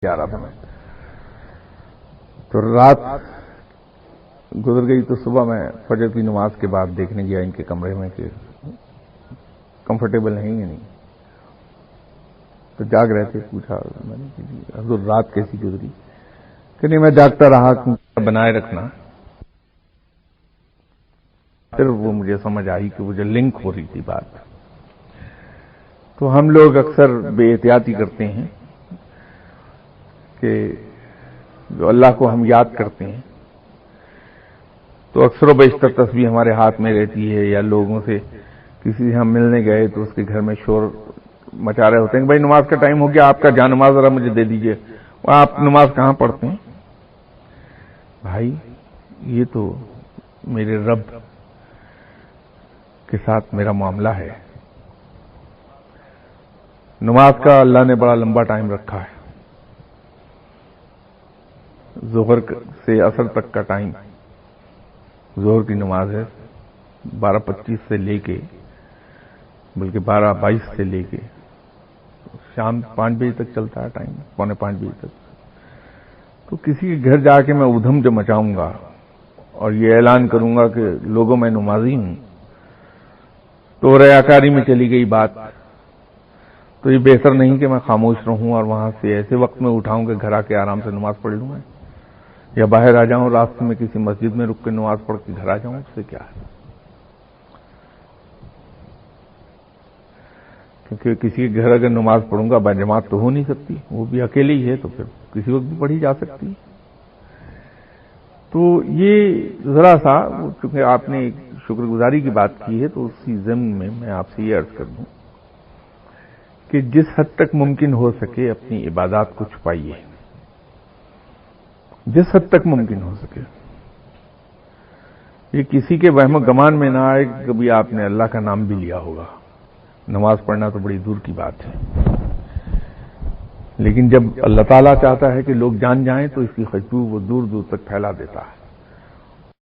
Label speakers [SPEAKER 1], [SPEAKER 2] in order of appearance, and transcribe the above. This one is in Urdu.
[SPEAKER 1] جا رہا تھا میں، تو رات گزر گئی تو صبح میں فجر کی نماز کے بعد دیکھنے گیا ان کے کمرے میں کہ کمفرٹیبل ہیں یا نہیں، تو جاگ رہے تھے. پوچھا میں نے کہ حضور رات کیسی گزری؟ کہ نہیں میں جاگتا رہا، بنائے رکھنا. پھر وہ مجھے سمجھ آئی کہ وہ جو لنک ہو رہی تھی بات. تو ہم لوگ اکثر بے احتیاطی کرتے ہیں کہ جو اللہ کو ہم یاد کرتے ہیں تو اکثر و بیشتر تسبیح ہمارے ہاتھ میں رہتی ہے، یا لوگوں سے کسی سے ہم ملنے گئے تو اس کے گھر میں شور مچا رہے ہوتے ہیں کہ بھائی نماز کا ٹائم ہو گیا، آپ کا جا نماز ذرا مجھے دے دیجئے. آپ نماز کہاں پڑھتے ہیں؟ بھائی یہ تو میرے رب کے ساتھ میرا معاملہ ہے. نماز کا اللہ نے بڑا لمبا ٹائم رکھا ہے. ظہر سے عصر تک کا ٹائم ظہر کی نماز ہے، 12:25 سے لے کے بلکہ 12:22 سے لے کے شام 5 بجے تک چلتا ہے ٹائم، 4:45 بجے تک. تو کسی کے گھر جا کے میں ادھم جو مچاؤں گا اور یہ اعلان کروں گا کہ لوگوں میں نمازی ہوں، تو ریاکاری میں چلی گئی بات. تو یہ بہتر نہیں کہ میں خاموش رہوں اور وہاں سے ایسے وقت میں اٹھاؤں کہ گھر آ کے آرام سے نماز پڑھ لوں میں، یا باہر آ جاؤں راستے میں کسی مسجد میں رک کے نماز پڑھ کے گھر آ جاؤں. اس سے کیا ہے؟ کیونکہ کسی کے گھر اگر نماز پڑھوں گا باجماعت تو ہو نہیں سکتی، وہ بھی اکیلے ہی ہے، تو پھر کسی وقت بھی پڑھی جا سکتی. تو یہ ذرا سا چونکہ آپ نے شکر گزاری کی بات کی ہے تو اسی ضمن میں آپ سے یہ عرض کر دوں کہ جس حد تک ممکن ہو سکے اپنی عبادات کو چھپائیے، جس حد تک ممکن ہو سکے. یہ کسی کے وہم و گمان میں نہ آئے کہ کبھی آپ نے اللہ کا نام بھی لیا ہوگا. نماز پڑھنا تو بڑی دور کی بات ہے، لیکن جب اللہ تعالیٰ چاہتا ہے کہ لوگ جان جائیں تو اس کی خوشبو وہ دور دور تک پھیلا دیتا ہے.